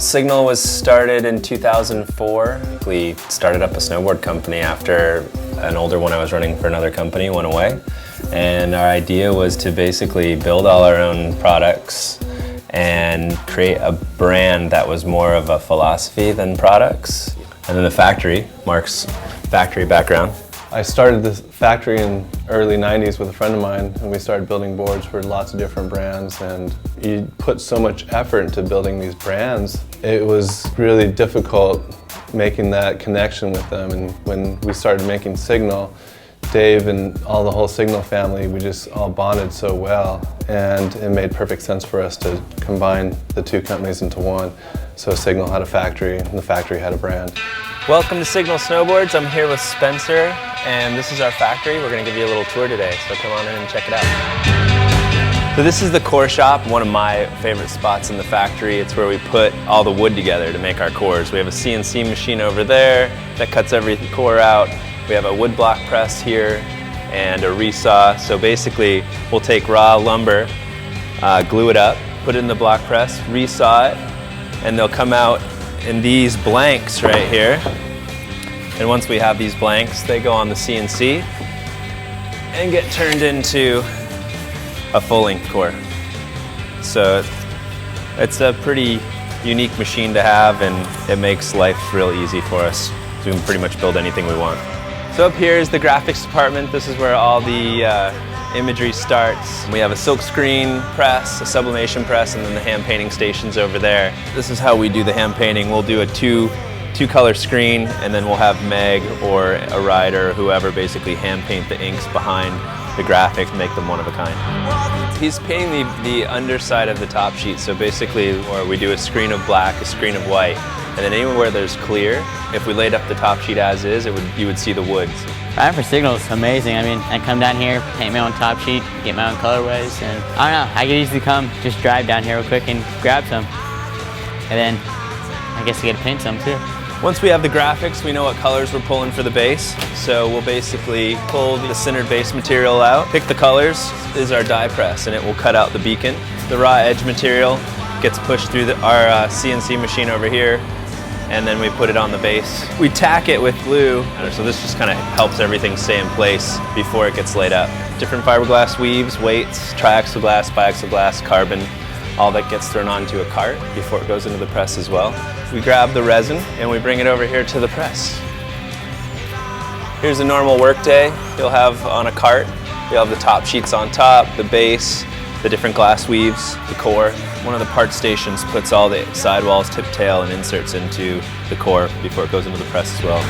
Signal was started in 2004. We started up a snowboard company after an older one I was running for another company went away. And our idea was to basically build all our own products and create a brand that was more of a philosophy than products. And then the factory, Mark's factory background. I started this factory in early 90s with a friend of mine, and we started building boards for lots of different brands, and you put so much effort into building these brands. It was really difficult making that connection with them, and when we started making Signal, Dave and the whole Signal family, we just all bonded so well, and it made perfect sense for us to combine the two companies into one. So Signal had a factory, and the factory had a brand. Welcome to Signal Snowboards. I'm here with Spencer, and this is our factory. We're going to give you a little tour today, so come on in and check it out. So this is the core shop, one of my favorite spots in the factory. It's where we put all the wood together to make our cores. We have a CNC machine over there that cuts every core out. We have a wood block press here and a resaw. So basically, we'll take raw lumber, glue it up, put it in the block press, resaw it, and they'll come out in these blanks right here. And once we have these blanks, they go on the CNC and get turned into a full-length core. So it's a pretty unique machine to have, and it makes life real easy for us. So we can pretty much build anything we want. So up here is the graphics department. This is where all the imagery starts. We have a silk screen press, a sublimation press, and then the hand painting station's over there. This is how we do the hand painting. We'll do a two color screen, and then we'll have Meg or a rider or whoever basically hand paint the inks behind the graphics, make them one of a kind. He's painting the underside of the top sheet, so basically we do a screen of black, a screen of white, and then anywhere there's clear, if we laid up the top sheet as is, you would see the woods. Riding for Signal is amazing. I mean, I come down here, paint my own top sheet, get my own colorways, and I don't know, I could easily come, just drive down here real quick and grab some. And then I guess I get to paint some too. Once we have the graphics, we know what colors we're pulling for the base. So we'll basically pull the centered base material out, pick the colors. This is our die press, and it will cut out the beacon. The raw edge material gets pushed through our CNC machine over here, and then we put it on the base. We tack it with glue, so this just kind of helps everything stay in place before it gets laid up. Different fiberglass weaves, weights, triaxle glass, biaxle glass, carbon, all that gets thrown onto a cart before it goes into the press as well. We grab the resin and we bring it over here to the press. Here's a normal work day. You'll have on a cart, you'll have the top sheets on top, the base, the different glass weaves, the core. One of the part stations puts all the sidewalls, tip tail, and inserts into the core before it goes into the press as well.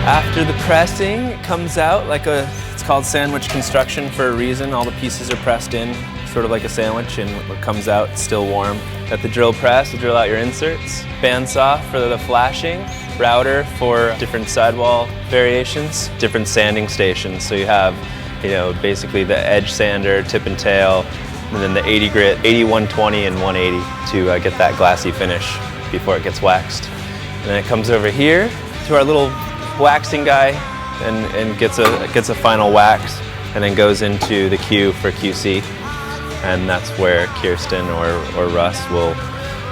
After the pressing, it comes out like it's called sandwich construction for a reason. All the pieces are pressed in, sort of like a sandwich, and what comes out is still warm. At the drill press, you drill out your inserts. Bandsaw for the flashing, router for different sidewall variations, different sanding stations. So you have, basically the edge sander, tip and tail, and then the 80 grit, 80, 120, and 180 to get that glassy finish before it gets waxed. And then it comes over here to our little waxing guy and gets a final wax, and then goes into the queue for QC, and that's where Kirsten or Russ will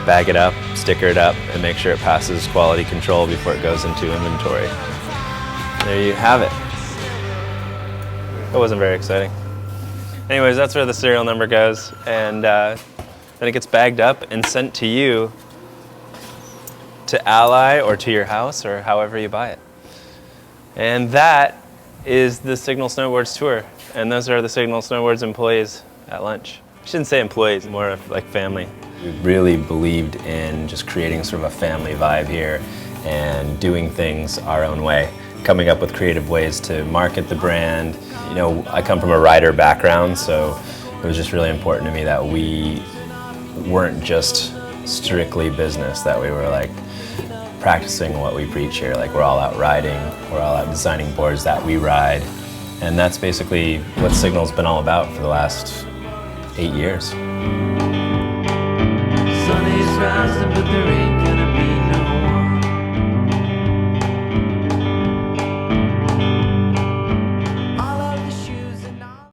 bag it up, sticker it up, and make sure it passes quality control before it goes into inventory. There you have it. That wasn't very exciting. Anyways, that's where the serial number goes, and then it gets bagged up and sent to you, to Alli or to your house or however you buy it. And that is the Signal Snowboards tour. And those are the Signal Snowboards employees at lunch. I shouldn't say employees, more of like family. We really believed in just creating sort of a family vibe here and doing things our own way, coming up with creative ways to market the brand. I come from a rider background, so it was just really important to me that we weren't just strictly business, that we were like practicing what we preach here. Like, we're all out riding, we're all out designing boards that we ride, and that's basically what Signal's been all about for the last 8 years. Sun is rising, but there